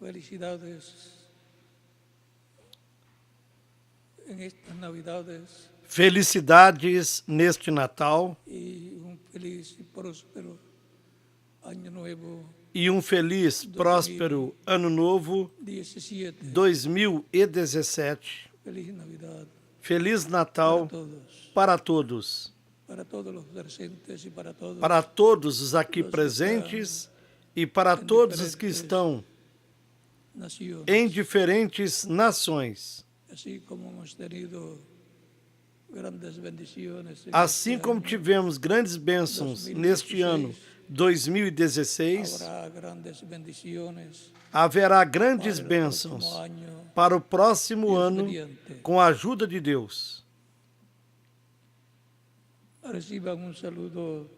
Felicidades en estas Navidades Felicidades neste Natal y un feliz y próspero año nuevo e feliz, próspero Ano Novo 17. 2017. Feliz Navidad Feliz Natal para todos. Para todos os presentes e para todos os aqui presentes e para todos os que estão em diferentes nações. Assim como tivemos grandes bênçãos neste ano 2016, haverá grandes bênçãos para o próximo ano com a ajuda de Deus. Recibam um saludo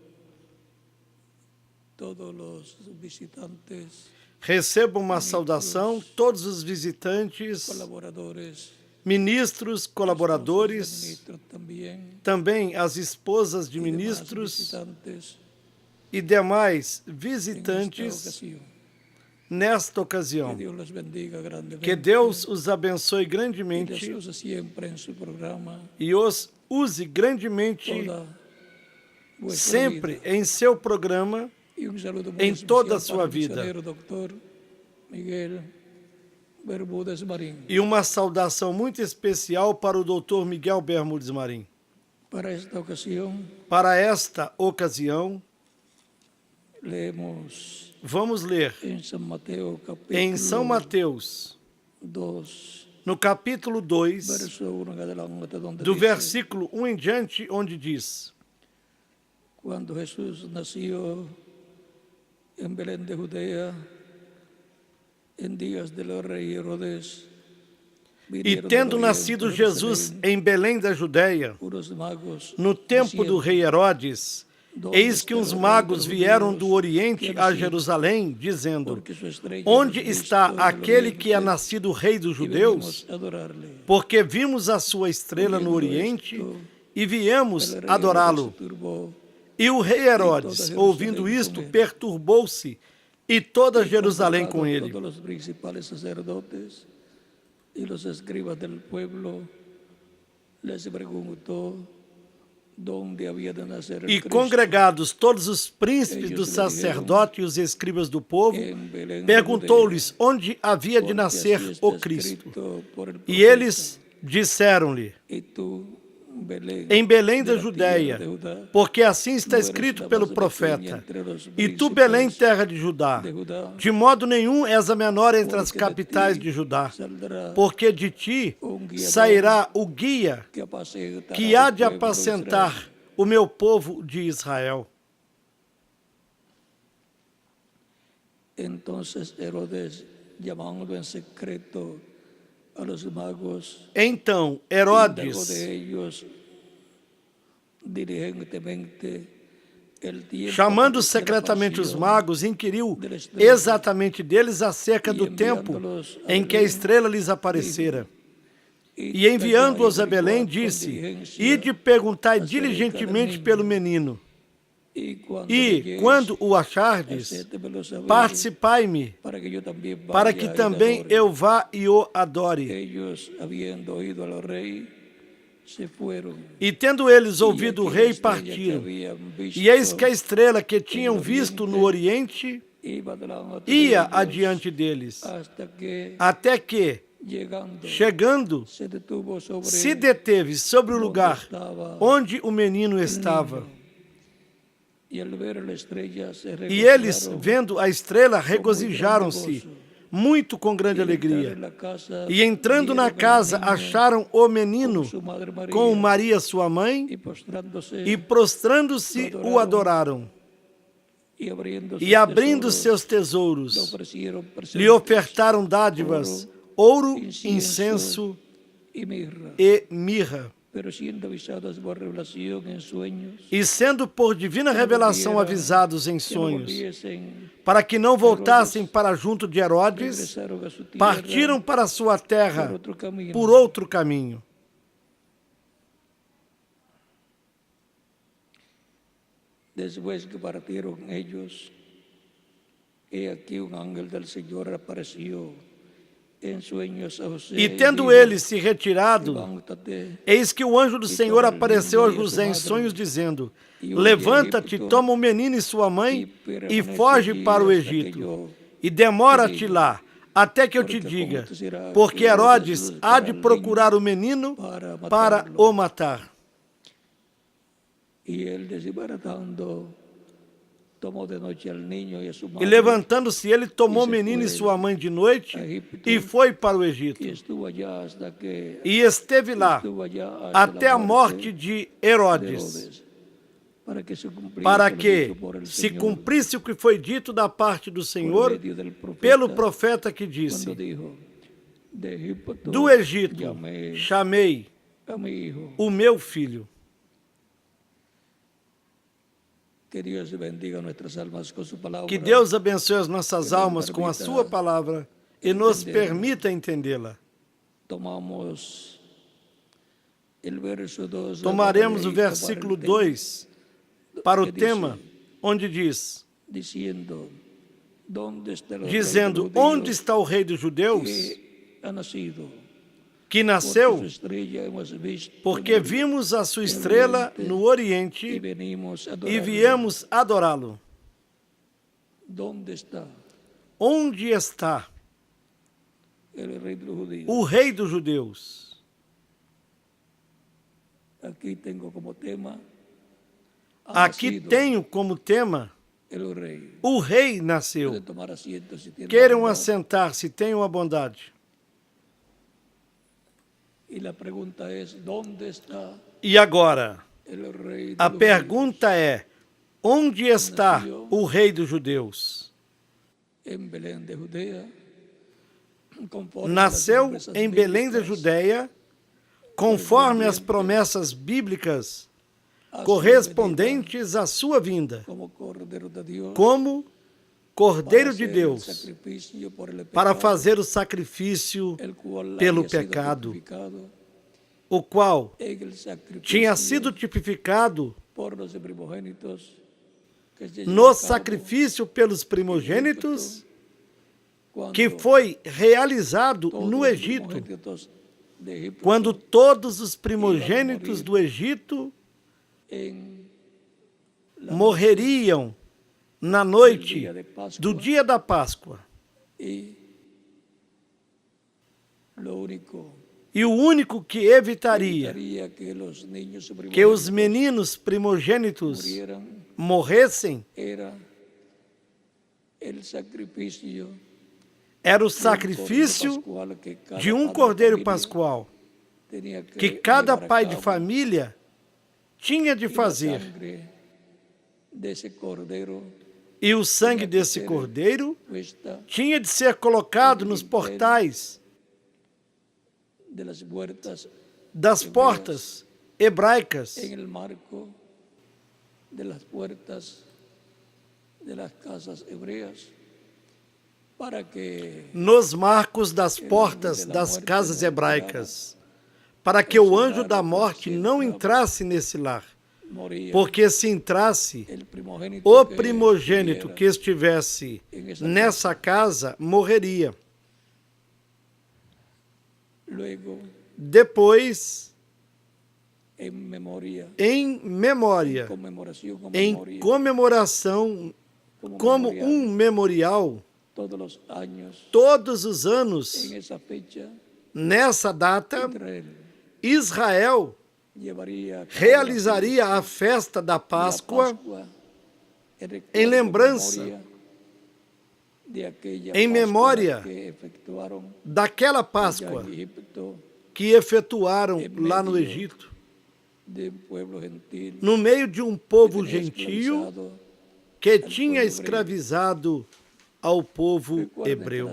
todos os visitantes. Recebam uma saudação todos os visitantes, ministros, colaboradores, também as esposas de ministros e demais visitantes nesta ocasião. Que Deus os abençoe grandemente e os use grandemente sempre em seu programa, em toda a sua vida. E uma saudação muito especial para o Dr. Miguel Bermudes Marim. Para esta ocasião, vamos ler em São Mateus, no capítulo 2, do versículo 1 em diante, onde diz: Quando Jesus nasceu em Belém de Judeia, em dias do rei Herodes, e tendo nascido Jesus em Belém da Judeia, no tempo do rei Herodes, eis que uns magos vieram do Oriente a Jerusalém, dizendo: Onde está aquele que é nascido rei dos judeus? Porque vimos a sua estrela no Oriente e viemos adorá-lo. E o rei Herodes, ouvindo isto, perturbou-se, e toda Jerusalém com ele. E congregados todos os príncipes dos sacerdotes e os escribas do povo, perguntou-lhes onde havia de nascer o Cristo. E eles disseram-lhe: em Belém da Judeia, porque assim está escrito pelo profeta: E tu, Belém, terra de Judá, de modo nenhum és a menor entre as capitais de Judá, porque de ti sairá o guia que há de apacentar o meu povo de Israel. Então Herodes, chamando em secreto a los magos, então Herodes chamando secretamente os magos, inquiriu exatamente deles acerca do tempo em que a estrela lhes aparecera. E enviando-os a Belém, disse: Ide perguntai diligentemente pelo menino. E, quando o achardes, participai-me, para que também eu vá e o adore. E tendo eles ouvido o rei, partiram. E eis que a estrela que tinham visto no Oriente ia adiante deles, até que, chegando, se deteve sobre o lugar onde o menino estava. E eles, vendo a estrela, regozijaram-se muito com grande alegria. E entrando na casa, acharam o menino com Maria sua mãe, e prostrando-se o adoraram. E abrindo seus tesouros, lhe ofertaram dádivas, ouro, incenso e mirra. E sendo por divina revelação avisados em sonhos, para que não voltassem para junto de Herodes, partiram para sua terra por outro caminho. E tendo ele se retirado, eis que o anjo do Senhor apareceu a José em sonhos, dizendo: levanta-te, toma o menino e sua mãe e foge para o Egito, e demora-te lá, até que eu te diga, porque Herodes há de procurar o menino para o matar. E levantando-se ele, tomou o menino e sua mãe de noite e foi para o Egito. E esteve lá até a morte de Herodes, para que se cumprisse o que foi dito da parte do Senhor pelo profeta que disse: do Egito chamei o meu filho. Que Deus abençoe as nossas almas com a sua palavra e nos permita entendê-la. Tomaremos o versículo 2 para o tema, onde diz, dizendo: onde está o rei dos judeus que nasceu? Porque vimos a sua estrela no Oriente e viemos adorá-lo. Onde está o rei dos judeus? Aqui tenho como tema: o rei nasceu. Queiram assentar-se, tenham a bondade. E agora, a pergunta é: onde está o rei dos judeus? Nasceu em Belém da Judeia, conforme as promessas bíblicas correspondentes à sua vinda, como Cordeiro de Deus, para fazer o sacrifício pelo pecado, o qual tinha sido tipificado no sacrifício pelos primogênitos, que foi realizado no Egito, quando todos os primogênitos do Egito morreriam na noite do dia da Páscoa. E o único que evitaria que os meninos primogênitos morressem era o sacrifício de um cordeiro pascual que cada pai de família tinha de fazer. E o sangue desse cordeiro tinha de ser colocado nos portais das portas hebraicas, nos marcos das portas das casas hebraicas, para que o anjo da morte não entrasse nesse lar. Porque se entrasse, o primogênito que estivesse nessa casa morreria. Depois, em comemoração, como um memorial, todos os anos, nessa data, Israel realizaria a festa da Páscoa em lembrança, em memória daquela Páscoa que efetuaram lá no Egito, no meio de um povo gentio que tinha escravizado ao povo hebreu.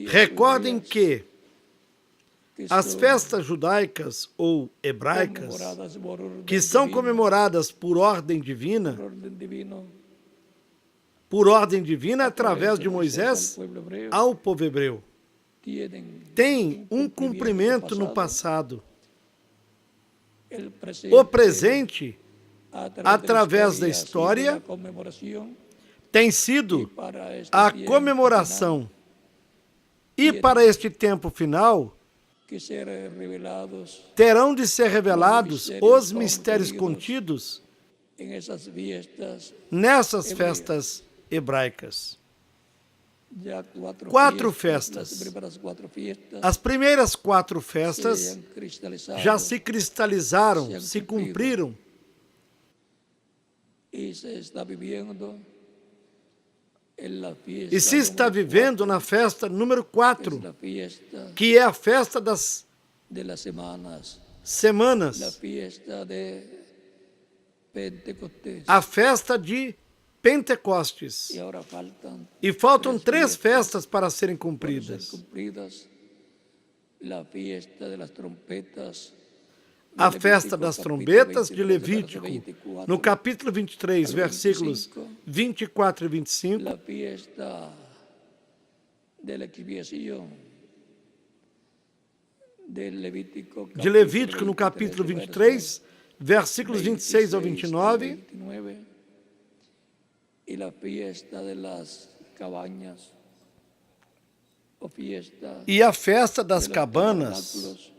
Recordem que as festas judaicas ou hebraicas, que são comemoradas por ordem divina através de Moisés ao povo hebreu, têm um cumprimento no passado. O presente, através da história, tem sido para este a tiempo comemoração. E para este tempo final, que serão revelados terão de ser revelados os mistérios contidos em essas fiestas, nessas festas hebraicas. já Quatro festas. As primeiras 4 festas já se cristalizaram, se cumpriram. E se está vivendo na festa número 4, que é a festa das semanas, a festa de Pentecostes. E faltam 3 festas para serem cumpridas. A festa das trombetas de Levítico, no capítulo 23, versículos 24 e 25. De Levítico, no capítulo 23, versículos 26 ao 29. E a festa das cabanas,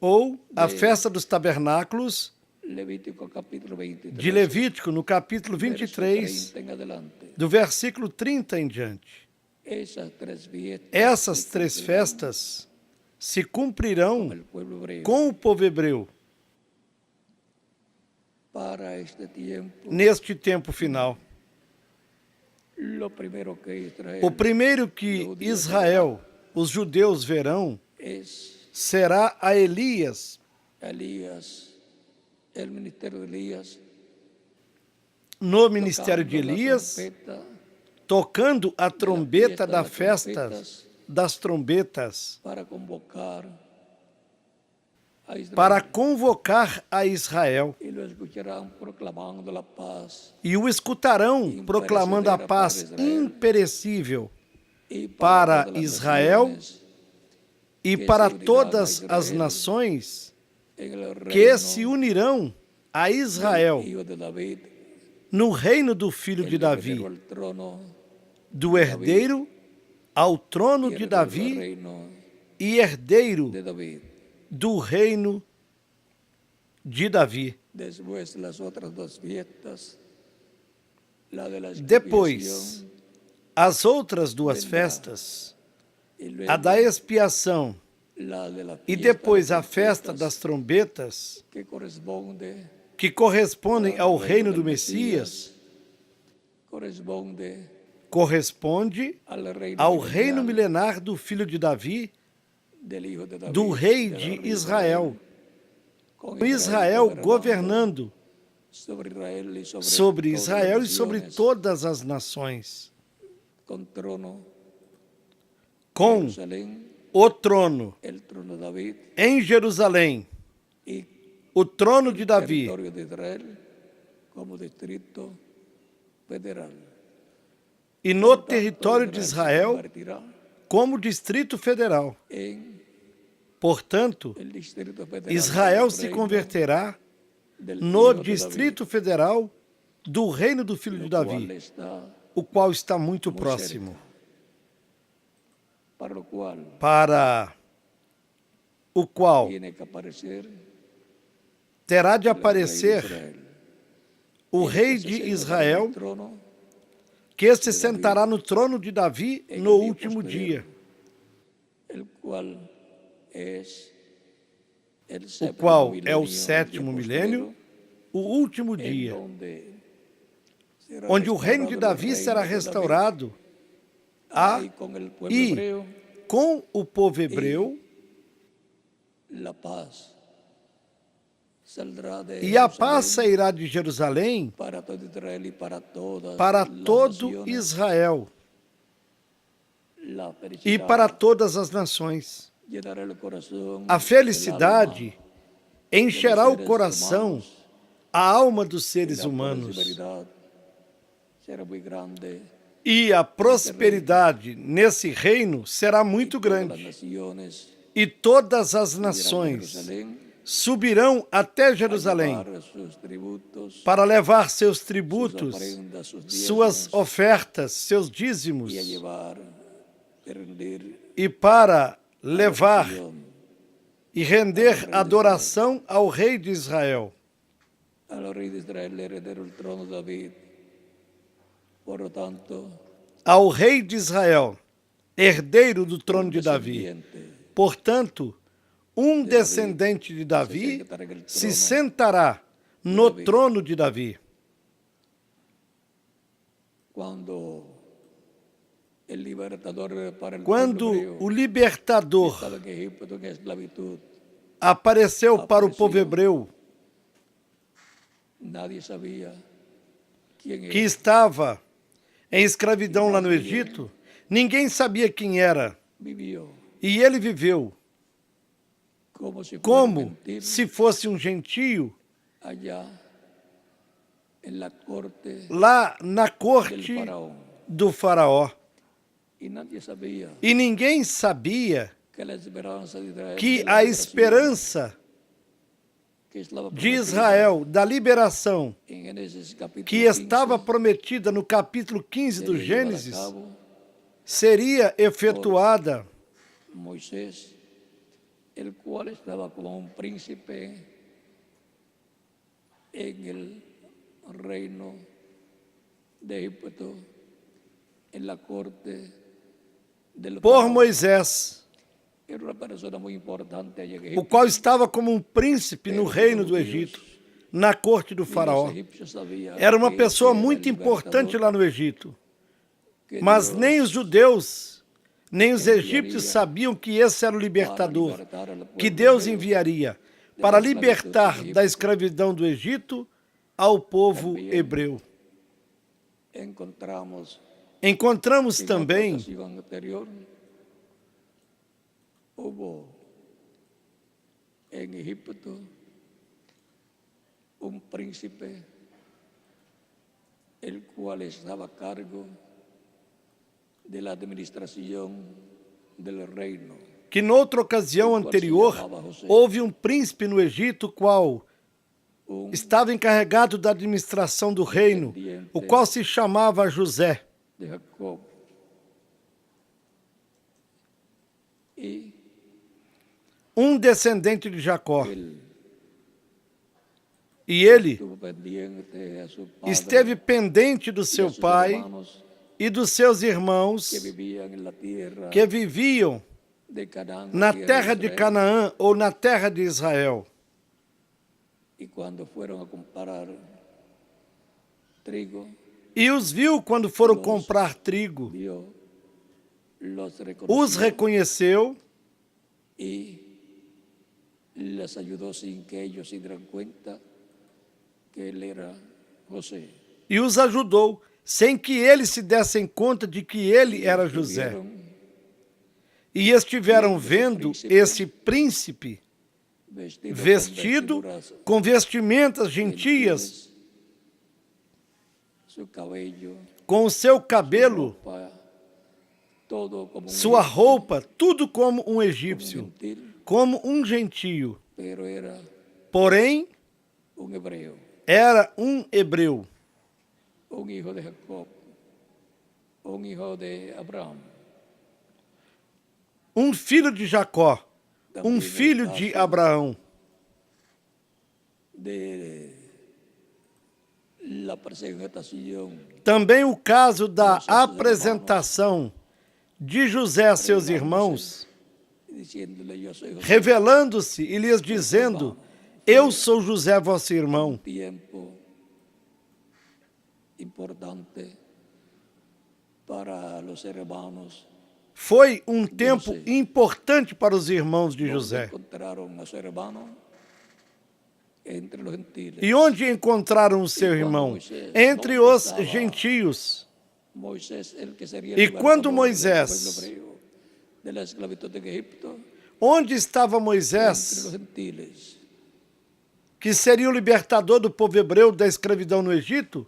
ou a festa dos tabernáculos, de Levítico, no capítulo 23, do versículo 30 em diante. Essas 3 festas se cumprirão com o povo hebreu neste tempo final. O primeiro que Israel, os judeus, verão será a Elias, no ministério de Elias, tocando a trombeta da festa das trombetas, para convocar a Israel. E o escutarão proclamando a paz imperecível para Israel e para todas as nações que se unirão a Israel no reino do filho de Davi, do herdeiro ao trono de Davi e herdeiro do reino de Davi. Depois, as outras 2 festas, a da expiação e depois a festa das trombetas, que correspondem ao reino do Messias, corresponde ao reino milenar do filho de Davi, do rei de Israel, com Israel governando sobre Israel e sobre todas as nações, com o trono em Jerusalém, o trono de Davi, e no território de Israel como Distrito Federal. Portanto, Israel se converterá no Distrito Federal do reino do filho de Davi, o qual está muito próximo, para o qual terá de aparecer o rei de Israel, que se sentará no trono de Davi no último dia, o qual é o 7º milênio, o último dia, onde o reino de Davi será restaurado e com o povo hebreu, e a paz sairá de Jerusalém para todo Israel e para todas as nações. A felicidade encherá o coração, a alma dos seres humanos. E a prosperidade nesse reino será muito grande. E todas as nações subirão até Jerusalém para levar seus tributos, suas ofertas, seus dízimos, e para levar e render adoração ao rei de Israel. Ao rei de Israel, herdeiro do trono de Davi. Portanto, um descendente de Davi se sentará no trono de Davi. Quando o libertador apareceu para o povo hebreu, que estava em escravidão lá no Egito, ninguém sabia quem era. E ele viveu como se fosse um gentio lá na corte do faraó. E ninguém sabia que a esperança de Israel, da liberação, que estava prometida no capítulo 15 do Gênesis, seria efetuada. Moisés, el cual estaba como un príncipe en el reino de Egipto, en la corte del por Moisés, era una persona muy importante allá en o Egipto. qual estava como um príncipe no reino do Egito, na corte do faraó. Era uma pessoa muito importante lá no Egito. Mas nem os judeus, nem os egípcios sabiam que esse era o libertador, que Deus enviaria para libertar da escravidão do Egito ao povo hebreu. Encontramos também em Egipto um príncipe, el cual estava a cargo de la administración del reino. Que noutra ocasião anterior houve um príncipe no Egito qual estava encarregado da administração do reino, o qual se chamava José. De Jacob. E um descendente de Jacó. E ele esteve pendente do seu pai e dos seus irmãos que viviam na terra de Canaã ou na terra de Israel. E os viu quando foram comprar trigo, os reconheceu e les ayudó sin que ellos se dieran cuenta que él era José. E os ajudou sem que eles se dessem conta de que ele era José. E estiveram vendo esse príncipe vestido com vestimentas gentias, com o seu cabelo, sua roupa, tudo como um egípcio, como um gentio. Porém, era um hebreu, un hijo de Jacob, un hijo de Abraham, um filho de Jacó, um filho de Abraão. Também o caso da apresentação de José a seus irmãos, revelando-se e lhes dizendo: eu sou José, vosso irmão. Foi um tempo importante para os irmãos de José. E onde encontraram o seu irmão? Entre os gentios. E quando Moisés, onde estava Moisés, que seria o libertador do povo hebreu da escravidão no Egito?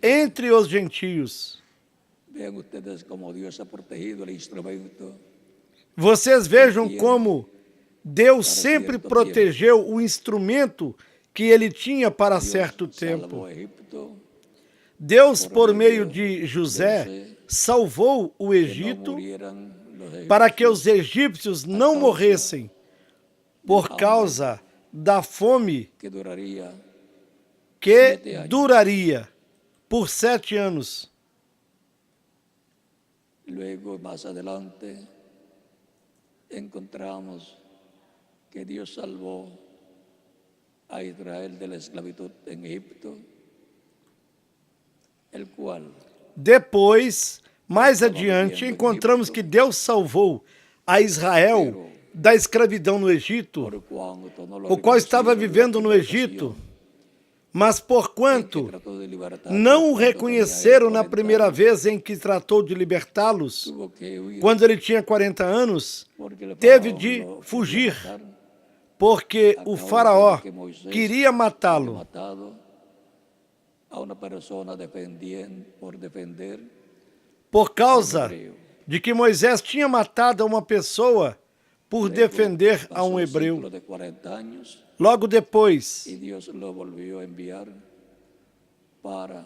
Entre os gentios. Vocês vejam como Deus sempre protegeu o instrumento que ele tinha para certo Dios tempo. salvó a Egipto Deus, por meio de José, salvou o que no Egito murieran los para que egipcios os egípcios não morressem por causa da fome que duraría que duraria por 7 anos. luego más adelante encontramos que Dios salvó a Israel de la esclavitud en Egipto, el cual Depois, mais adiante, encontramos que Deus salvou a Israel da escravidão no Egito, por cuanto no lo o qual estava reconocieron vivendo la no ocasión Egito, mas en que porquanto trató de libertar não o cuando tenía reconheceram na 40 primeira años, vez em que tratou de libertá-los, tuvo que huir quando ele tinha 40 anos, porque el teve faraón de lo quería fugir, matar, porque o a causa faraó de que Moisés queria había matá-lo. matado a una persona por defender Por causa de que Moisés tinha matado a uma pessoa por defender a um pasó un hebreu. ciclo de 40 años Logo depois, y Dios lo volvió a enviar para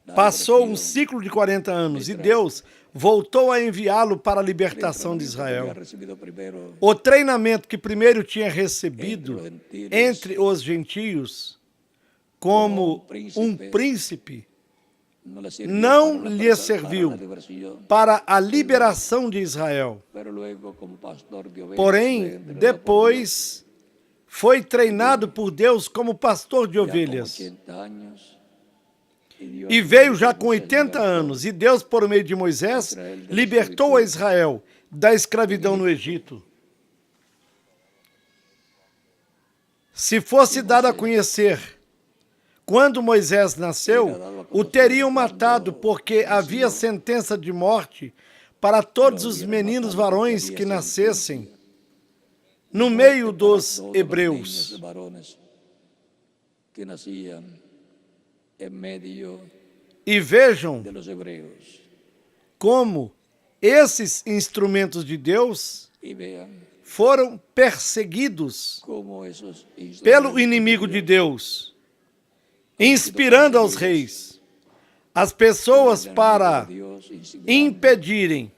dar passou um dirección. ciclo de 40 anos e Deus voltou a enviá-lo para a libertação de El entrenamiento que había Israel. recibido primero O treinamento que primeiro tinha recebido entre os gentios, como um príncipe, no le sirvió não para la lhe para serviu la diversión, para a liberação de Israel. pero luego como pastor de ovejas Porém, fue entrenado por depois foi treinado por Deus como pastor de Dios, ya con ovelhas. 80 años, y Dios E veio lo já com Moisés 80 libertó anos, e Deus, por meio de Moisés, libertou a Israel da escravidão no Egito. Se fosse dado a conhecer quando Moisés nasceu, o teriam matado, porque havia sentença de morte para todos os meninos varões que nascessem no meio dos todos los hebreus. niños varones que nacían en medio E vejam de los hebreos. como esses instrumentos de Deus Y vean foram perseguidos cómo esos pelo inimigo de Deus, inspirando aos reis, as pessoas para impedirem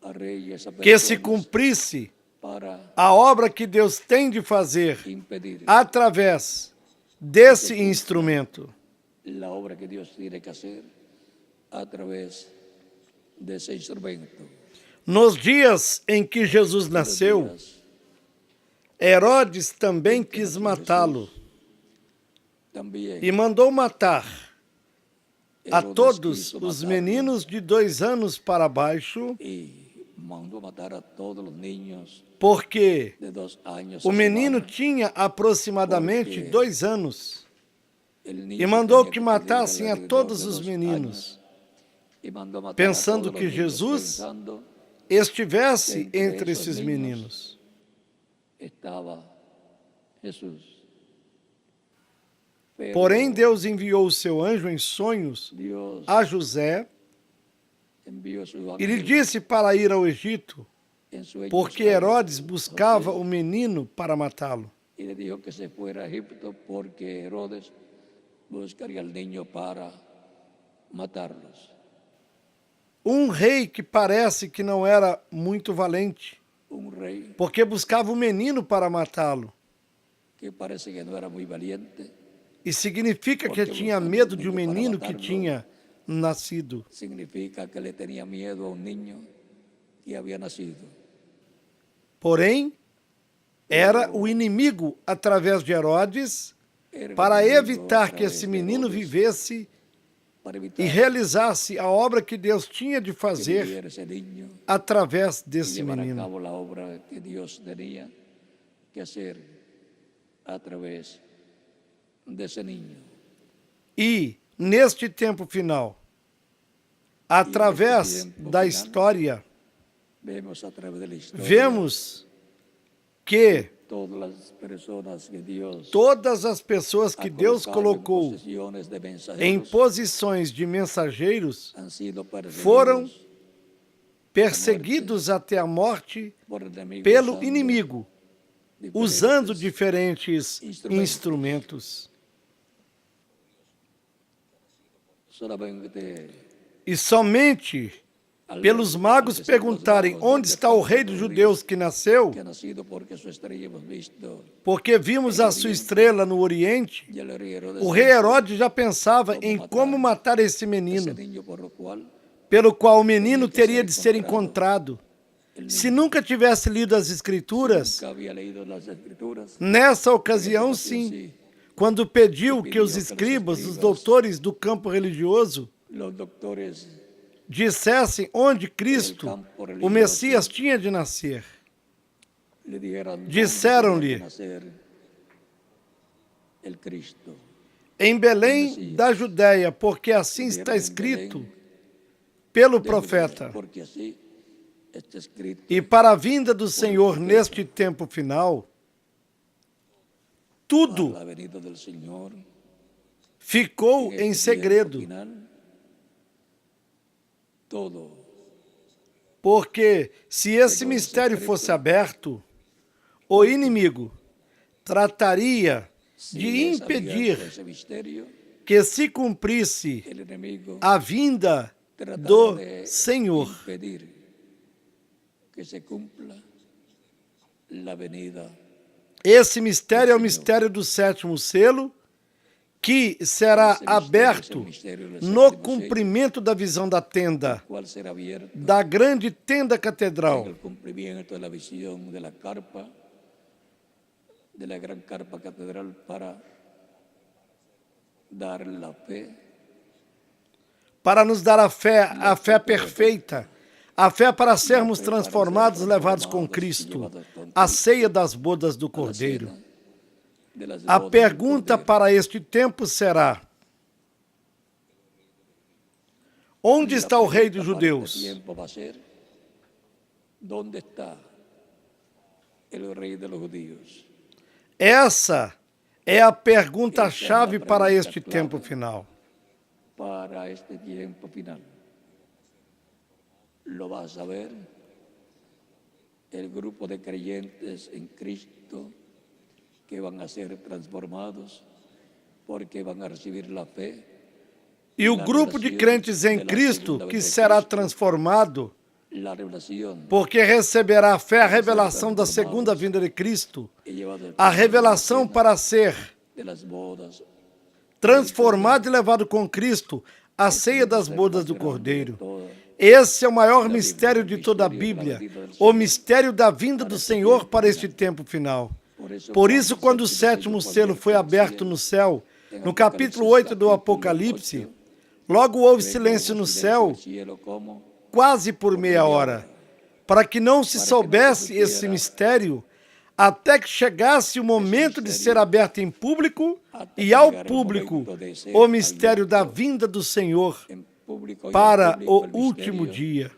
a reyes, a que se personas, cumprisse para a obra que Deus tem de fazer impedir através desse instrumento. la obra que Dios tiene que hacer a través de ese instrumento. Nos dias em que Jesus nasceu, Días, Herodes também quis matá-lo también e mandou matar a Herodes todos quiso os matarlo meninos de 2 anos para baixo, y mandó matar a todos los niños porque de 2 años. o hacia menino abajo. tinha aproximadamente 2 anos El niño e mandou tenía que tener matassem a alrededor todos de os 2 meninos, años, y mandó matar pensando a todos que los niños, Jesus pensando estivesse Entre entre esos esses niños, meninos. estaba Jesús. Pero Porém, Deus enviou o seu anjo em sonhos Dios a José envió su e lhe ángel disse para ir ao Egito, en sueños porque a Herodes José, buscava o menino para matá-lo. y le dijo que se fuera a Egipto porque Herodes buscaría al niño para matarlos. Rei que parece que não era muito valente, Un rey porque buscava o menino para matá-lo. que parece que no era muy valiente, E significa que Porque tinha buscava medo o de um menino para menino que matá-lo. tinha nascido. significa que le tenía miedo a un niño que había nacido. Porém, era o inimigo, através de Herodes, Era el para enemigo a evitar que través esse de menino Herodes, vivesse para evitar e realizasse a obra que Deus tinha de que fazer viviera ese niño através y desse llevar a menino. cabo la obra que Dios tenía que hacer a través de ese niño. E, neste tempo final, através tempo da final, história, Vemos a través de la historia vemos que todas as pessoas que Deus todas as pessoas que ha Deus colocado colocou em posições de em mensageiros posições de mensageiros han sido perseguidos foram perseguidos até a morte pelo inimigo, usando diferentes instrumentos. E somente pelos magos perguntarem onde está o rei dos judeus que nasceu, porque vimos a sua estrela no Oriente, o rei Herodes já pensava em como matar esse menino, pelo qual o menino teria de ser encontrado. Se nunca tivesse lido as Escrituras, nessa ocasião sim, quando pediu que os escribas, os doutores do campo religioso, dissessem onde Cristo, o Messias, tinha de nascer. Disseram-lhe, em Belém da Judéia, porque assim está escrito pelo profeta. E para a vinda do Senhor neste tempo final, tudo ficou em segredo. Porque se esse mistério fosse aberto, o inimigo trataria de impedir que se cumprisse a vinda do Senhor. Esse mistério é o mistério do sétimo selo, que será aberto no cumprimento da visão da tenda, da grande tenda catedral. Para nos dar a fé perfeita, a fé para sermos transformados, levados com Cristo, a ceia das bodas do Cordeiro. A pergunta para este tempo será: onde está o rei dos judeus? Essa é a pergunta-chave para este tempo final. Lo va a saber el grupo de creyentes en Cristo que van a ser transformados porque van a recibir la fe. E o grupo de crentes em Cristo que será transformado porque receberá a fé, a revelação da segunda vinda de Cristo, a revelação para ser transformado e levado com Cristo, a ceia das bodas do Cordeiro. Esse é o maior mistério de toda a Bíblia, o mistério da vinda do Senhor para este tempo final. Por isso, quando o sétimo selo foi aberto no céu, no capítulo 8 do Apocalipse, logo houve silêncio no céu, quase por meia hora, para que não se soubesse esse mistério, até que chegasse o momento de ser aberto em público e ao público o mistério da vinda do Senhor para o último dia.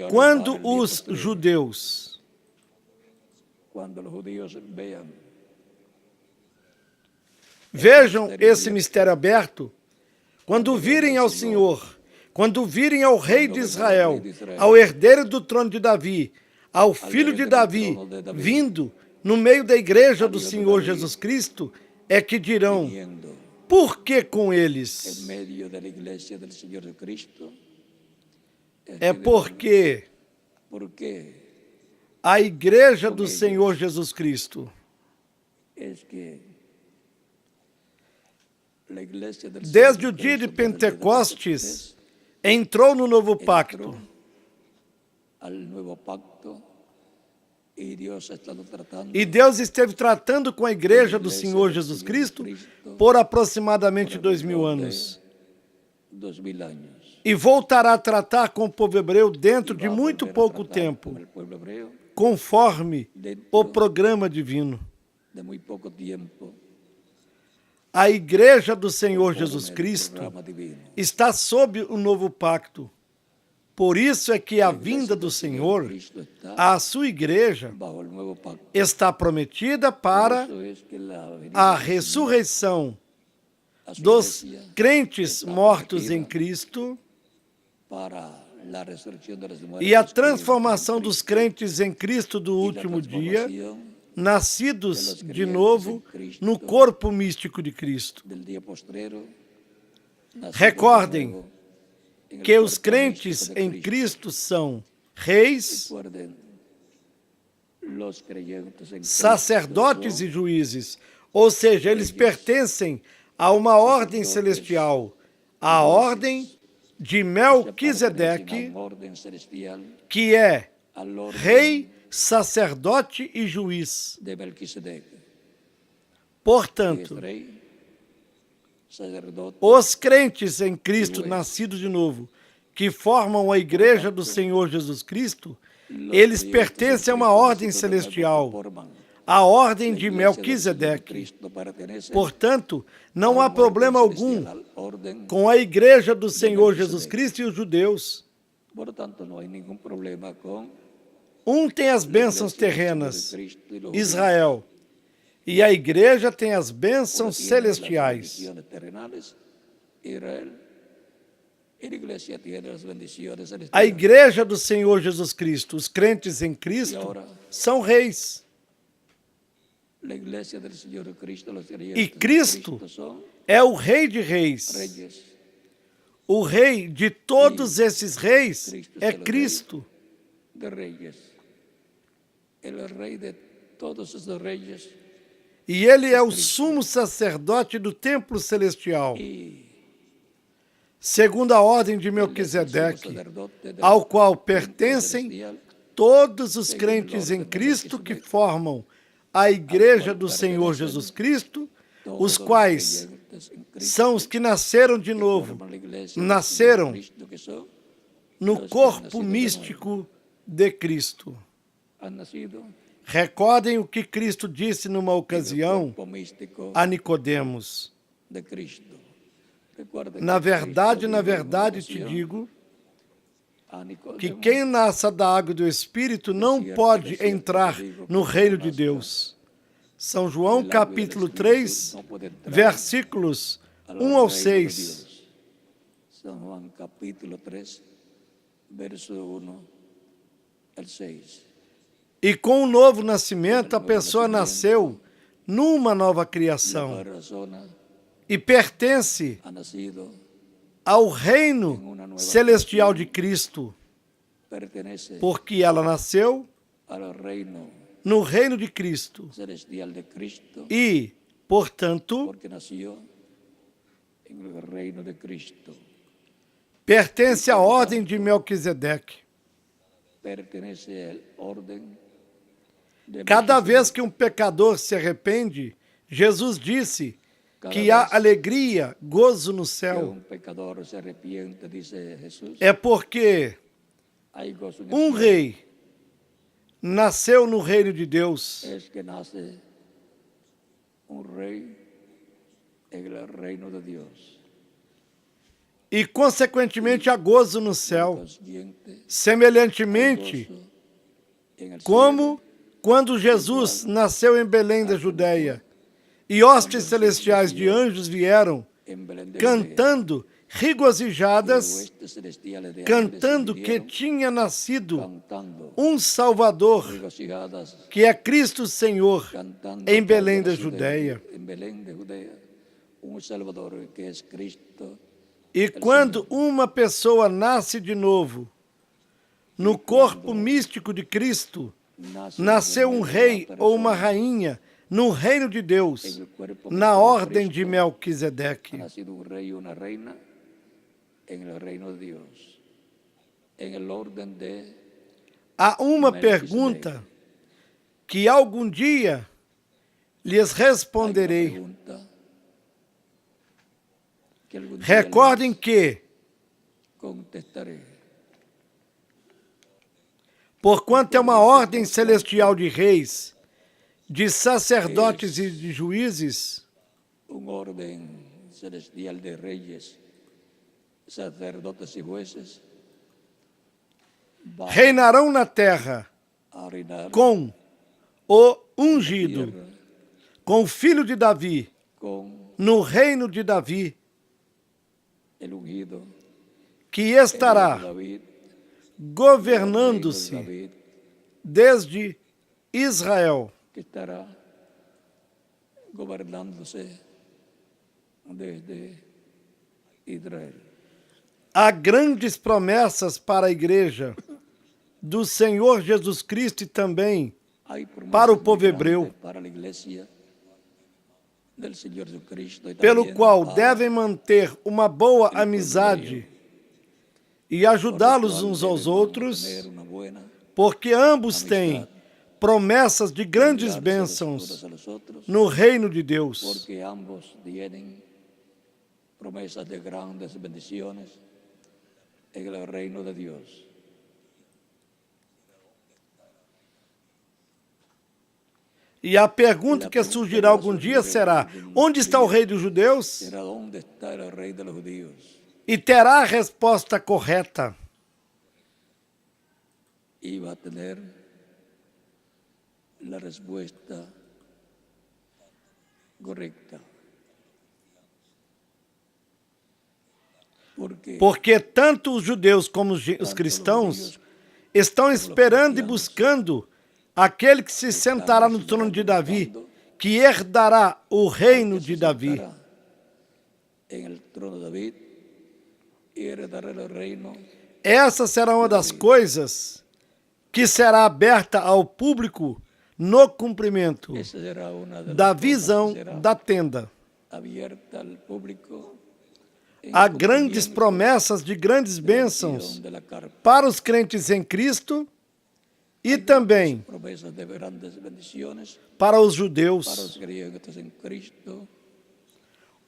Quando os judeus vejam esse mistério aberto, quando virem ao Senhor, quando virem ao Rei de Israel, ao herdeiro do trono de Davi, ao Filho de Davi, vindo no meio da igreja do Senhor Jesus Cristo, é que dirão: por que com eles? É porque a igreja do Senhor Jesus Cristo desde o dia de Pentecostes entrou no novo pacto. E Deus esteve tratando com a igreja do Senhor Jesus Cristo por aproximadamente 2000 anos. E voltará a tratar com o povo hebreu dentro de muito pouco tempo, conforme o programa divino. A igreja do Senhor Jesus Cristo está sob o novo pacto. Por isso é que a vinda do Senhor, a sua igreja, está prometida para a ressurreição dos crentes mortos em Cristo la resurrección de los e a muertos, transformação dos crentes em Cristo do y la último dia, transformación nascidos de novo no corpo místico de Cristo. del día postrero, nacidos de Recordem nuevo en el que os cuerpo crentes místico de em Cristo são reis, Recuerden, los creyentes en sacerdotes Cristo e juízes, ou seja, eles pertencem a uma ordem celestial, a ordem de se pertenecen a Melquisedeque, una orden celestial, que é al orden rei, sacerdote e juiz. de Melquisedec, que es Portanto, rey, sacerdote, os crentes em Cristo, nascidos de novo, que formam a igreja do Senhor Jesus Cristo, los eles creyentes en pertencem a uma Cristo ordem nacidos de nuevo celestial, forman a ordem la de iglesia del Señor Melquisedeque. Cristo, pertenece Portanto, não a há una problema orden algum celestial, al orden. com a igreja do Senhor Jesus Cristo e os judeus. Por lo tanto, no hay ningún problema con Um tem as la bênçãos iglesia del Señor terrenas, Cristo y los Israel, e a igreja tem as judíos. bênçãos Uno tiene las celestiais. bendiciones terrenales, Israel, y la iglesia tiene las bendiciones A celestiales. igreja do Senhor Jesus Cristo, os crentes em Cristo, são reis. La iglesia del Señor Cristo, los creyentes E en Cristo Cristo son é o Rei de Reis. reyes. O Rei de todos esses reis é Cristo. De reyes. El rey de todos esos reyes. E ele é o sumo sacerdote do templo celestial, Y segundo a ordem de él es el sumo Melquisedeque, sacerdote del ao qual templo pertencem celestial, todos os crentes em Cristo que formam a igreja do Senhor Jesus Cristo, os todos los quais creyentes en Cristo são os que nasceram de novo, forman la iglesia del nasceram Señor Cristo, que son no corpo místico de Cristo. han nacido Recordem o que Cristo disse numa en el ocasião cuerpo místico a Nicodemos. de Cristo. Recuerden Na que verdade, Cristo dijo en una te ocasión digo a Nicodemo, que quem nasce da água e do Espírito não pode entrar no reino de Deus. São João capítulo 3, versículos 1 ao 6. San Juan capítulo 3, verso 1 al 6. E com o novo nascimento, a pessoa nasceu numa nova criação La persona e pertence ha nacido, ao reino celestial de Cristo, pertenece porque ela nasceu al reino no reino de Cristo celestial de Cristo, e, portanto, porque nació en el reino de Cristo. pertence à ordem de Melquisedeque. Pertenece al orden de Cada Melquisedec. vez que um pecador se arrepende, Jesus disse que há alegria, gozo no Que céu. un pecador se arrepiente, dice Jesús, É porque hay gozo en el um cielo. rei nasceu no reino de Deus. Es que nace un rey en el reino de Dios. E, consequentemente, há gozo no céu. Consciente, Semelhantemente, gozo en el como quando Jesus nasceu em Belém da Judéia e hostes celestiais de anjos vieram cielo, en Belén de cantando, Judea, regozijadas, huestes celestiales de cantando ángeles que vinieron tinha nascido cantando, um Salvador, regocijadas, que é Cristo Senhor, cantando em Belém que da ha nacido Judéia. en Belén de Judea, un Salvador que es Cristo. E quando uma pessoa nasce de novo, no corpo místico de Cristo, nasceu um rei ou uma rainha no reino de Deus, na ordem de Ha Melquisedeque. nacido un rey y una reina en el reino de Dios, en el orden de Há uma pergunta que algum dia lhes responderei. pregunta que algún día Recordem que, les contestaré. porquanto é uma ordem celestial de reis, de sacerdotes e de juízes, Un orden celestial de reyes, sacerdotes y jueces va reinarão na terra a reinar com o ungido, tierra com o filho de Davi, con no reino de Davi, el ungido que el hijo de estará David, governando-se desde Israel. Que estará governándose desde Israel. Há grandes promessas para a igreja do Senhor Jesus Cristo e também para o povo hebreu, pelo qual devem manter uma boa amizade e ajudá-los uns aos outros, porque ambos têm promessas de grandes bênçãos no reino de Deus. Porque ambos tienen promesas de grandes bendiciones en el reino de Dios. E a pergunta que surgirá algum dia será: onde está o rei dos judeus? Será onde está el rey de los judíos. E terá a resposta correta. Y va a tener la respuesta correcta. Porque tanto os judeus como os cristãos estão esperando e buscando aquele que se sentará no trono de Davi, que herdará o reino de Davi. Essa será uma das coisas que será aberta ao público no cumprimento da visão da tenda. Há grandes promessas de grandes bênçãos para os crentes em Cristo e também para os judeus.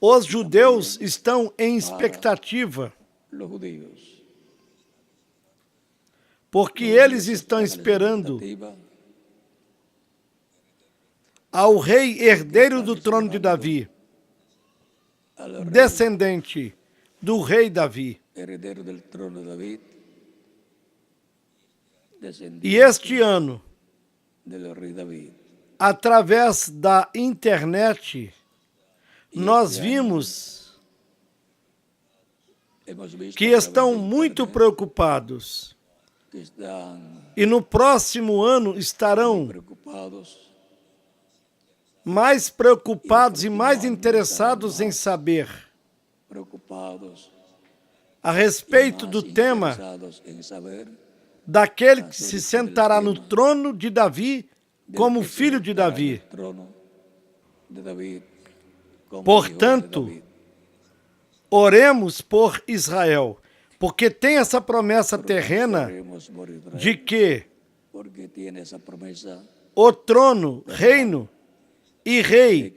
Os judeus estão em expectativa, porque eles estão esperando ao rei herdeiro do trono de Davi, descendente do rei Davi. E este ano, através da internet, nós vimos que estão muito preocupados e no próximo ano estarão mais preocupados e mais interessados em saber a respeito do tema daquele que se sentará no trono de Davi como filho de Davi. Portanto, oremos por Israel, porque tem essa promessa terrena de que o trono, reino e rei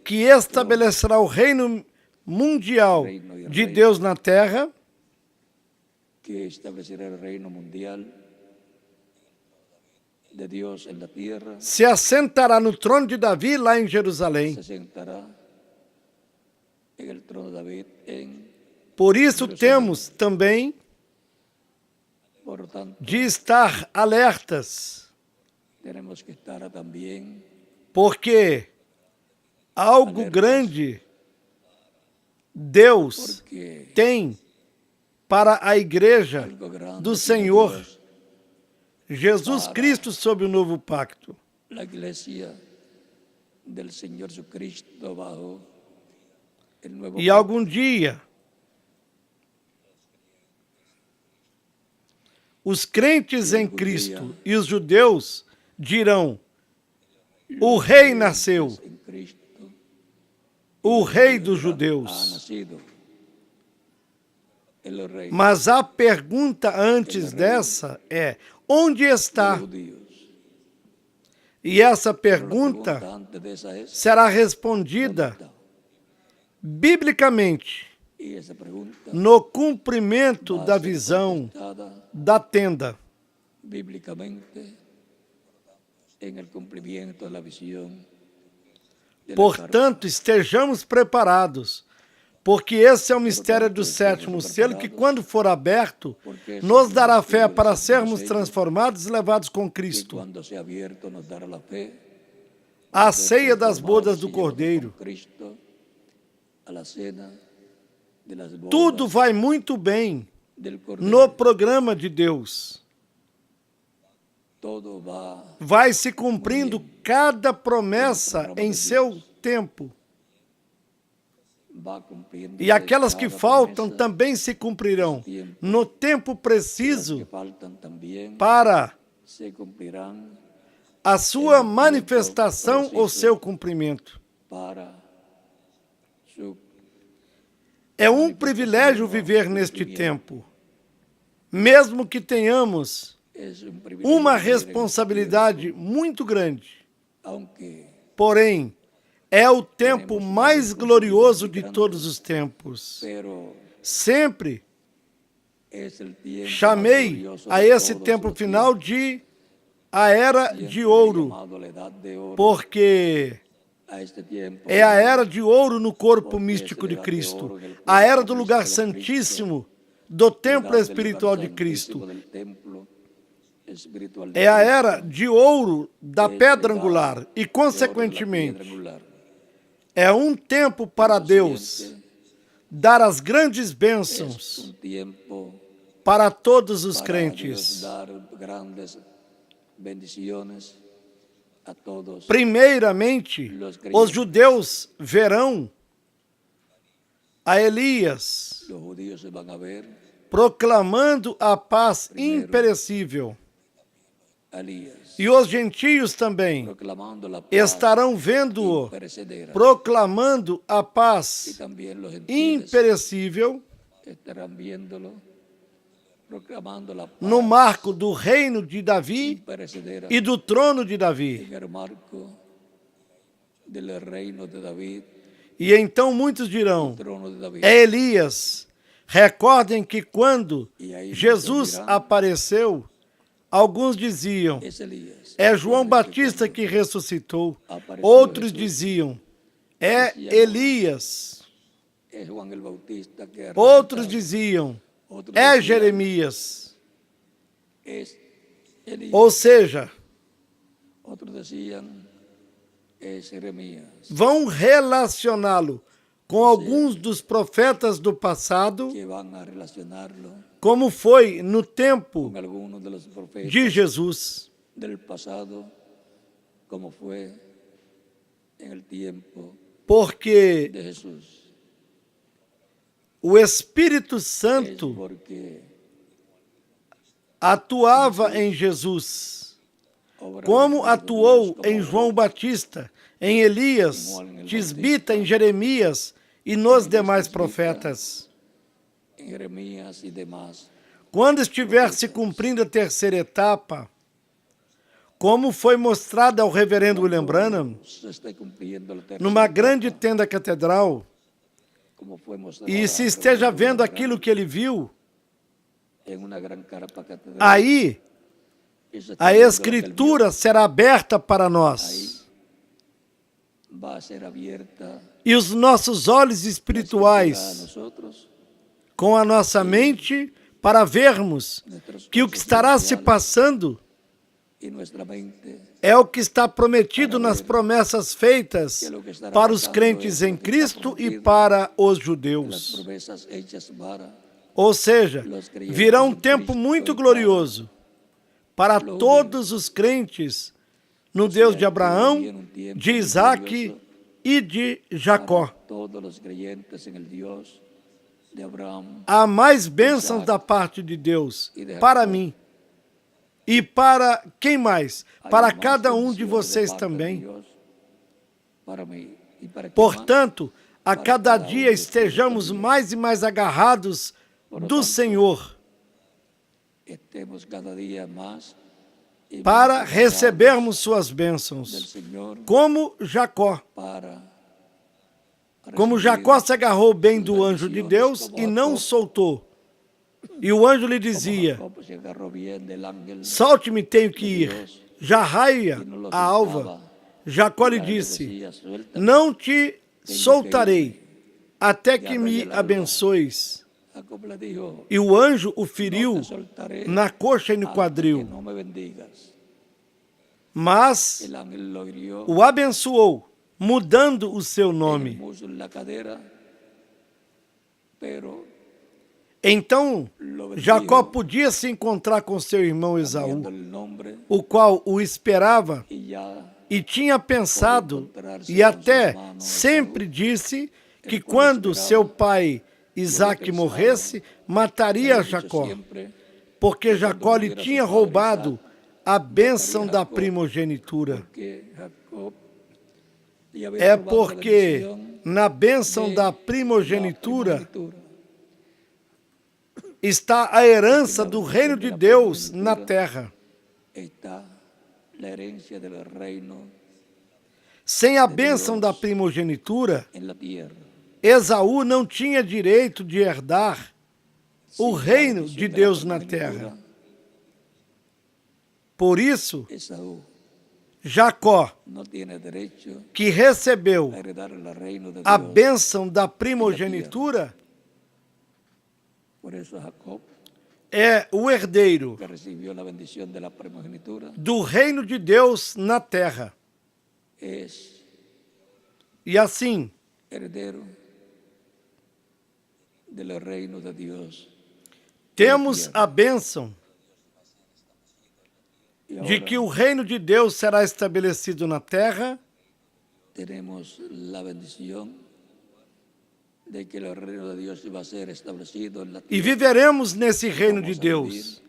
que estabelecerá o reino mundial de Deus na terra, que establecerá o reino mundial de Deus na terra, se assentará no trono de Davi lá em Jerusalém. se sentará en el trono de David en Por isso temos também por tanto de estar alertas, tenemos que estar también porque algo grande Deus porque tem para a igreja algo grande do tiene Senhor Dios, Jesus Cristo sob o novo pacto. la iglesia del Señor Jesucristo bajo el nuevo E algum dia os crentes em Cristo e os judeus dirão: o rei nasceu, en Cristo o rei dos ha judeus. nacido el rey Mas a pergunta antes dessa é: onde de está? los judíos. E essa La pergunta pregunta antes de esa es será respondida ¿dónde está? biblicamente Y esa pregunta no cumprimento va a da ser visão contestada da tenda. bíblicamente en el cumplimiento de la visión de la Portanto, estejamos preparados, porque esse é o mistério do sétimo selo que, quando for aberto, nos dará fé para sermos transformados e levados com carta, que Cristo cuando sea abierto nos dará la fe à ceia das bodas do Cordeiro. con Cristo a la cena de las bodas Tudo vai muito bem del Cordero. no programa de Deus. vai se cumprindo cada promessa em seu tempo. E aquelas que faltam também se cumprirão no tempo preciso para a sua manifestação ou seu cumprimento. É um privilégio viver neste tempo, mesmo que tenhamos uma responsabilidade muito grande. Porém, é o tempo mais glorioso de todos os tempos. Sempre chamei a esse tempo final de a Era de Ouro, porque é a Era de Ouro no corpo místico de Cristo, a Era do lugar santíssimo, do templo espiritual de Cristo. É a Era de Ouro da pedra angular e, consequentemente, é um tempo para Deus dar as grandes bênçãos para todos os crentes. Primeiramente, os judeus verão a Elias proclamando a paz imperecível. E os gentios também estarão vendo-o proclamando a paz imperecível no marco do reino de Davi e do trono de Davi. E então muitos dirão, é Elias. Recordem que quando Jesus apareceu, alguns diziam, é João Batista que ressuscitou. Outros diziam, é Elias. Outros diziam, é Jeremias. Ou seja, vão relacioná-lo com alguns dos profetas do passado, como foi no tempo de Jesus. Porque o Espírito Santo atuava em Jesus, como atuou em João Batista, em Elias, Tisbita, em Jeremias e nos demais profetas. Quando estiver se cumprindo a terceira etapa, como foi mostrado ao reverendo William Branham, numa grande tenda catedral, e se esteja vendo aquilo que ele viu, aí a Escritura será aberta para nós. E os nossos olhos espirituais, com a nossa mente, para vermos que o que estará se passando é o que está prometido nas promessas feitas para os crentes em Cristo e para os judeus. Ou seja, virá um tempo muito glorioso para todos os crentes no Deus de Abraão, de Isaac e de Jacó. Há mais bênçãos da parte de Deus para mim. E para quem mais? Para cada um de vocês também. Portanto, a cada dia estejamos mais e mais agarrados do Senhor, para recebermos suas bênçãos, como Jacó. Como Jacó se agarrou bem do anjo de Deus e não soltou. E o anjo lhe dizia, solte-me, tenho que ir. Já raia a alva. Jacó lhe disse, não te soltarei, até que me abençoes. E o anjo o feriu na coxa e no quadril. Mas o abençoou, mudando o seu nome. Então, Jacó podia se encontrar com seu irmão Esaú, o qual o esperava e tinha pensado e até sempre disse que quando seu pai Isaque morresse, mataria Jacó, porque Jacó lhe tinha roubado a bênção da primogenitura. É porque na bênção da primogenitura está a herança do reino de Deus na terra. Sem a bênção da primogenitura, Esaú não tinha direito de herdar o reino de Deus na terra. Por isso, Jacó, que recebeu a bênção da primogenitura, é o herdeiro do reino de Deus na terra. E assim, temos a bênção de que o reino de Deus será estabelecido na terra. Temos a bendição de que o reino de Deus vai ser estabelecido na terra. E viveremos nesse reino de Deus,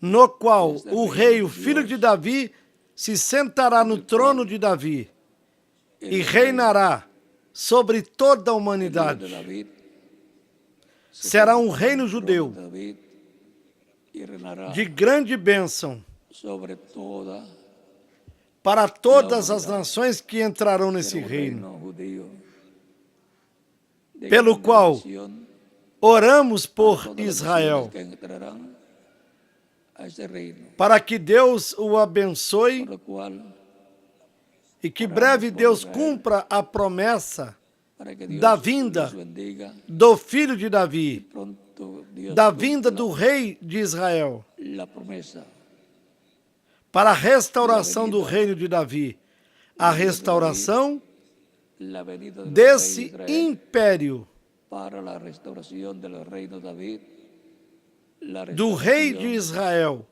no qual o rei, o filho de Davi, se sentará no trono de Davi e reinará sobre toda a humanidade. Será um reino judeu de grande bênção para todas as nações que entrarão nesse reino, pelo qual oramos por Israel, para que Deus o abençoe e que breve Deus cumpra a promessa da vinda do filho de Davi, da vinda do rei de Israel, para a restauração do reino de Davi, a restauração desse império do rei de Israel,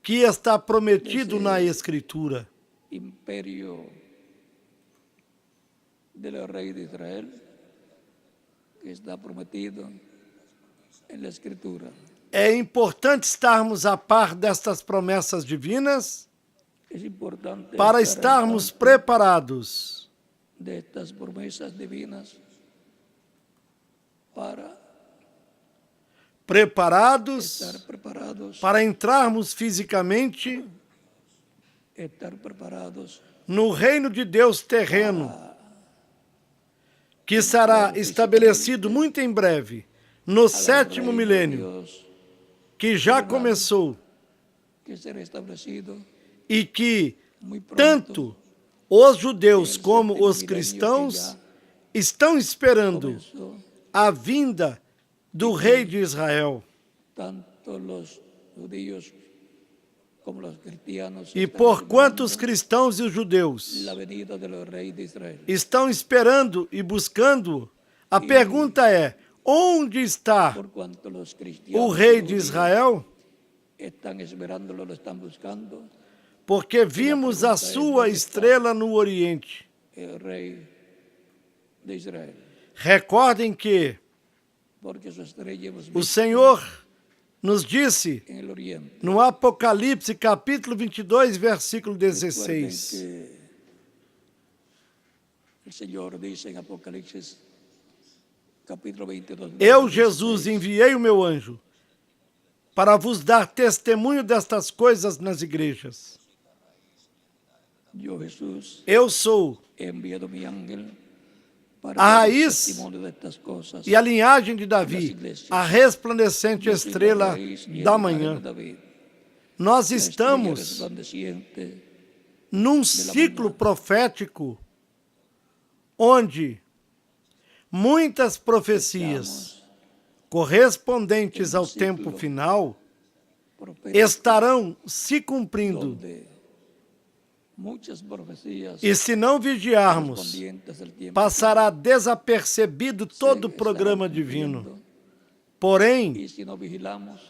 que está prometido na Escritura. Império do rei de Israel, que está prometido na Escritura. É importante estarmos a par destas promessas divinas para estarmos preparados destas promessas divinas preparados para entrarmos fisicamente no reino de Deus terreno, que será estabelecido muito em breve, no 7º milênio, que já começou e que tanto os judeus como os cristãos estão esperando a vinda do rei de Israel. E porquanto os cristãos e os judeus estão esperando e buscando, a pergunta é: onde está o rei de Israel? Porque vimos a sua estrela no Oriente. Recordem que o Senhor nos disse no Apocalipse, capítulo 22, versículo 16. Eu, Jesus, enviei o meu anjo para vos dar testemunho destas coisas nas igrejas. Eu sou a raiz e a linhagem de Davi, a resplandecente estrela da manhã. Nós estamos num ciclo profético onde muitas profecias correspondentes ao tempo final estarão se cumprindo. E se não vigiarmos, passará desapercebido todo o programa divino. Porém, y si no vigilamos,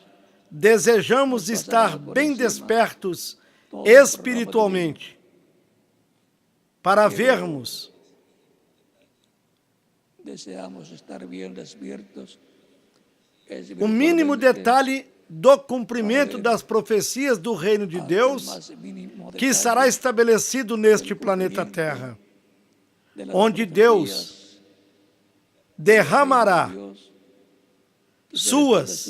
desejamos estar bem despertos espiritualmente para vermos deseamos estar bien despiertos o mínimo detalhe do cumprimento das profecias do reino de Deus que estará estabelecido neste planeta Terra, onde Deus derramará suas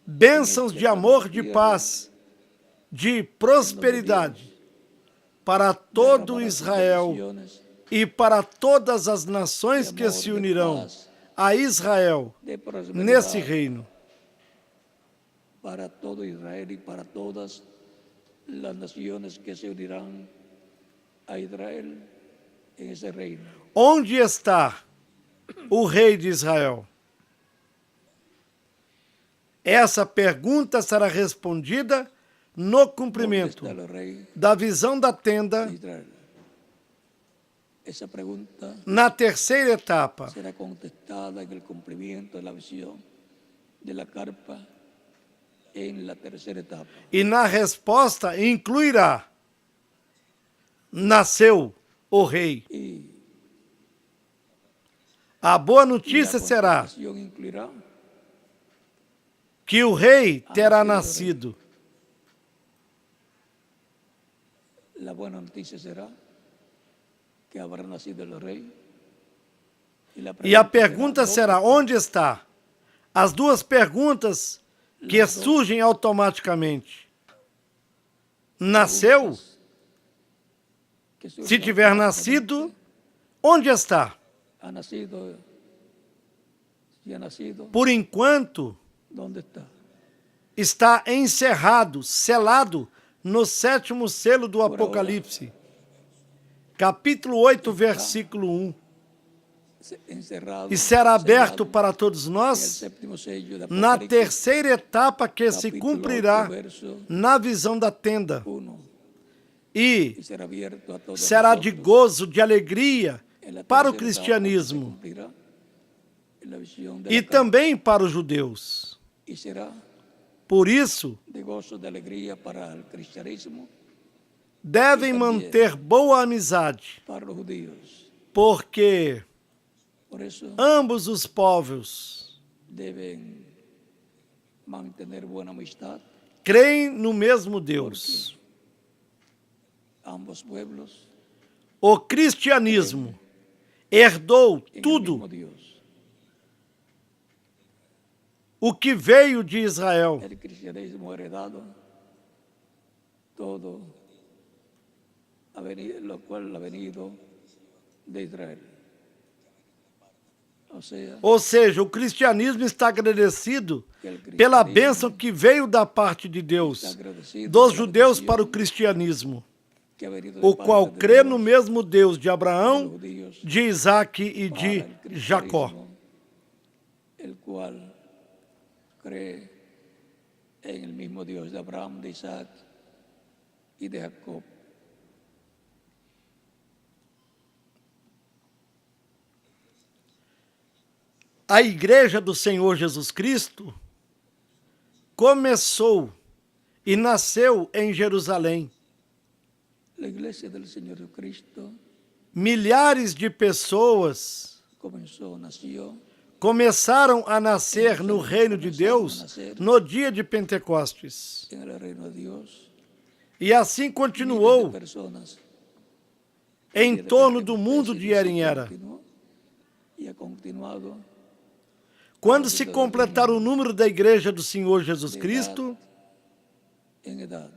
bênçãos de amor, de paz, de prosperidade para todo Israel e para todas as nações que se unirão a Israel nesse reino. Para todo Israel y para todas las naciones que se unirán a Israel en ese reino. Onde está o rei de Israel? Essa pergunta será respondida no cumprimento da visão da tenda Essa pergunta na terceira etapa. será contestada en el cumplimiento de la visión de la carpa en la tercera etapa. E na resposta incluirá: nasceu o rei. A boa notícia será Incluirá que o rei terá nascido. la buena noticia será que habrá nacido el rey. E a pergunta será: onde está? As duas perguntas que surgem automaticamente. Nasceu? Se tiver nascido, onde está? Ha nacido. Si ha nacido, Por enquanto, ¿dónde está? está encerrado, selado no sétimo selo do Apocalipse. Capítulo 8, versículo 1. Encerrado, E será aberto sellado, para todos en el nós séptimo sello de na Apocalipsis, terceira etapa que se capítulo cumprirá 8, verso na visão da tenda. 1, E y será abierto a todos será de nosotros. gozo, de alegria En la para o tercera etapa se cristianismo cumplirá en la visión de e la carpa, também para os judeus. y será Por isso, de gozo, de alegría para el cristianismo, devem manter boa amizade, para los judíos. porque Por eso ambos os povos deben mantener buena amistad, creem no mesmo Deus. ambos pueblos O cristianismo herdou en el tudo mismo Dios. o que veio de Israel. El cristianismo heredado todo, lo cual ha venido de Israel. Ou seja, o cristianismo está agradecido pela bênção que veio da parte de Deus, dos judeus para o cristianismo, o qual crê no mesmo Deus de Abraão, de Isaac e de Jacó. El cual cree en el mismo Dios de Abraham, de Isaac y de Jacob. A igreja do Senhor Jesus Cristo começou e nasceu em Jerusalém. La iglesia del Señor Jesucristo Milhares de pessoas nació começaram a nascer no reino de Deus no dia de Pentecostes. en el reino de Dios. E assim continuou Miles de personas em torno do mundo de era em era. E ha continuado Quando se completar o número da igreja do Senhor Jesus Cristo, en edad.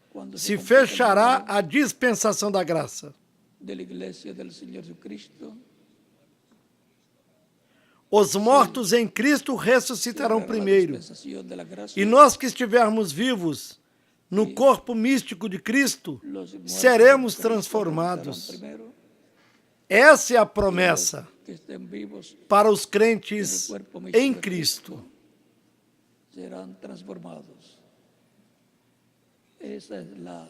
Cuando se completa el fechará número a dispensação da graça. de la iglesia del Señor Jesucristo, Os mortos em Cristo ressuscitarão la primeiro. dispensación de la gracia, E nós que estivermos vivos no corpo místico de Cristo, los muertos seremos en Cristo transformados. resucitarán primero, Essa é a promessa que estén vivos para os en el crentes cuerpo místico em de Cristo. serán transformados. Esa es la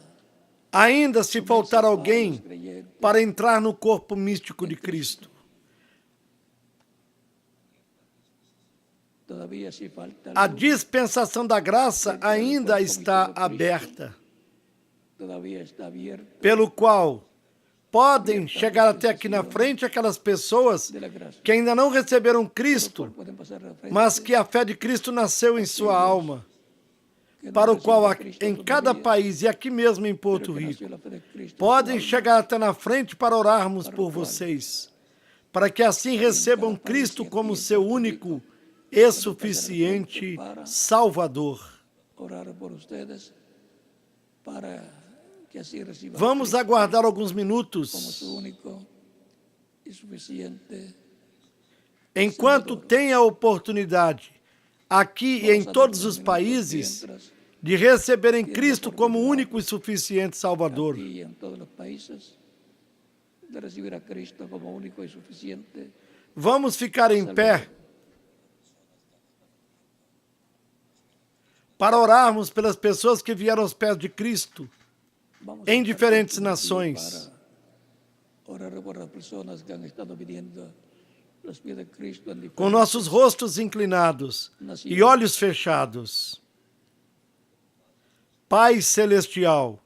Ainda se faltar para alguém los creyentes para entrar no corpo místico de Cristo, A dispensação da graça ainda está aberta, pelo qual podem chegar até aqui na frente aquelas pessoas que ainda não receberam Cristo, mas que a fé de Cristo nasceu em sua alma, para o qual em cada país e aqui mesmo em Porto Rico, podem chegar até na frente para orarmos por vocês, para que assim recebam Cristo como seu único e suficiente Salvador. Vamos aguardar alguns minutos, enquanto tem a oportunidade, aqui e em todos os países, de receberem Cristo como único e suficiente Salvador. Vamos ficar em pé para orarmos pelas pessoas que vieram aos pés de Cristo em diferentes nações. Com nossos rostos inclinados e olhos fechados. Pai Celestial,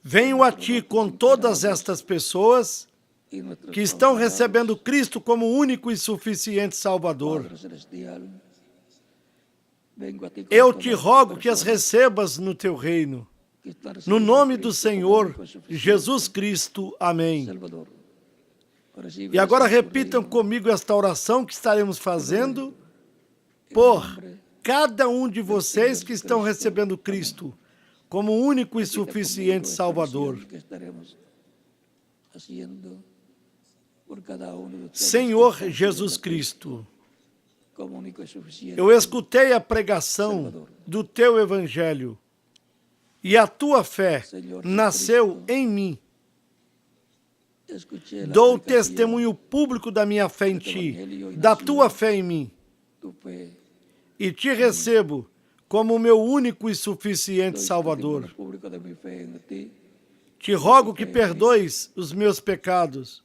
venho a Ti com todas estas pessoas que estão recebendo Cristo como único e suficiente Salvador. Eu te rogo que as recebas no Teu reino. No nome do Senhor Jesus Cristo. Amém. E agora repitam comigo esta oração que estaremos fazendo por cada um de vocês que estão recebendo Cristo como único e suficiente Salvador. Senhor Jesus Cristo, eu escutei a pregação do Teu Evangelho e a Tua fé nasceu em mim. Dou testemunho público da minha fé em Ti, da Tua fé em mim, e Te recebo como meu único e suficiente Salvador. Te rogo que perdoes os meus pecados,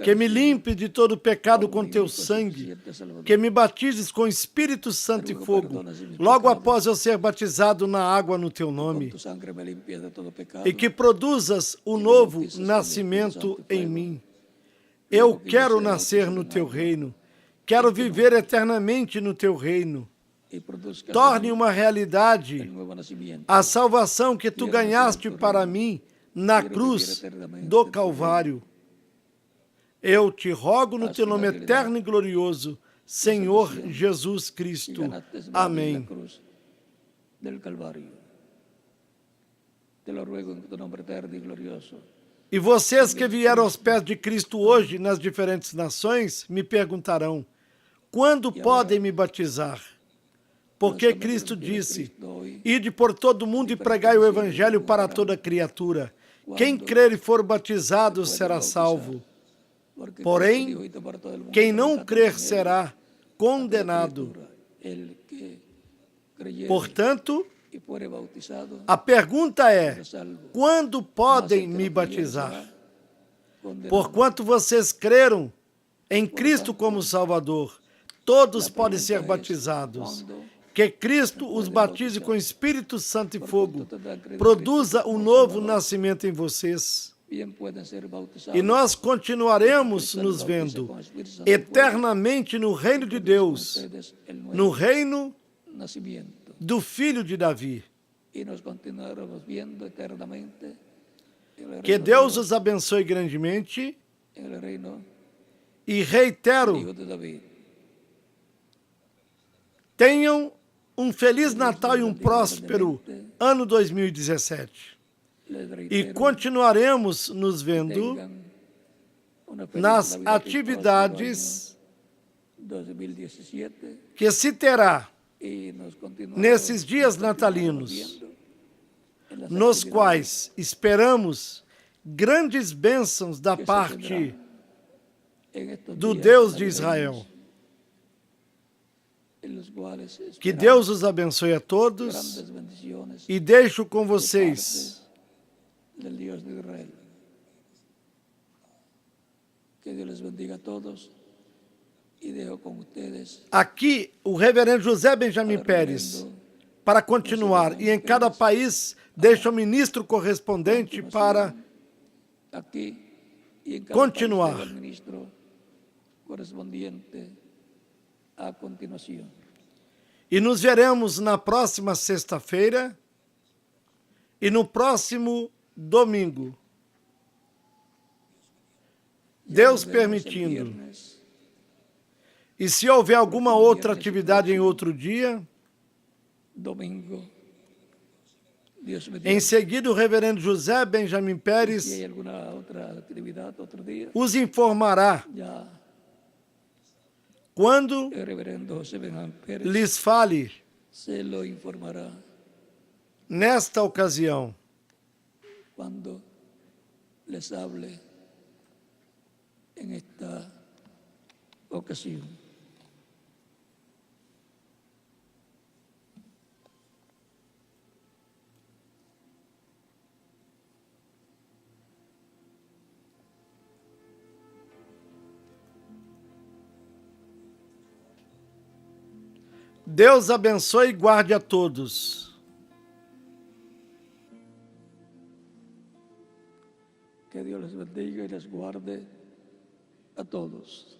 que me limpe de todo pecado com Teu sangue, que me batizes com Espírito Santo e fogo, logo após eu ser batizado na água no Teu nome, e que produzas o novo nascimento em mim. Eu quero nascer no Teu reino, quero viver eternamente no Teu reino. Torne uma realidade a salvação que Tu ganhaste para mim na cruz do Calvário. Eu te rogo no Teu nome eterno e glorioso, Senhor Jesus Cristo. Amém. E vocês que vieram aos pés de Cristo hoje nas diferentes nações, me perguntarão, quando podem me batizar? Porque Cristo disse, ide por todo mundo e pregai o Evangelho para toda criatura. Quem crer e for batizado será salvo. Porém, quem não crer será condenado. Portanto, a pergunta é, quando podem me batizar? Porquanto vocês creram em Cristo como Salvador, todos podem ser batizados. Que Cristo os batize com Espírito Santo e fogo, produza um novo nascimento em vocês. E nós continuaremos nos vendo eternamente no reino de Deus, no reino do Filho de Davi. Que Deus os abençoe grandemente e reitero, tenham um Feliz Natal e um próspero ano 2017. E continuaremos nos vendo nas atividades que se terá nesses dias natalinos, nos quais esperamos grandes bênçãos da parte do Deus de Israel. Que Deus os abençoe a todos e deixo com vocês del Dios de Israel. Que Dios les bendiga a todos y dejo con ustedes Aqui, o reverendo José Benjamin al Pérez, reverendo para continuar, e em cada país deixa o ministro correspondente para aquí y en cada continuar. país dejo al ministro correspondiente a continuación. E nos veremos na próxima sexta-feira e no próximo domingo. Ya Deus nos vemos el permitindo. viernes, E se houver alguma outra atividade em outro dia, domingo, Dios em mediante. seguida o reverendo José Benjamin Si Pérez hay alguna otra actividad otro día, os informará ya quando el reverendo José Benjamín Pérez lhes fale. se lo informará Nesta ocasião, cuando les hable en esta ocasión. Deus abençoe e guarde a todos. Que Dios les bendiga y les guarde a todos.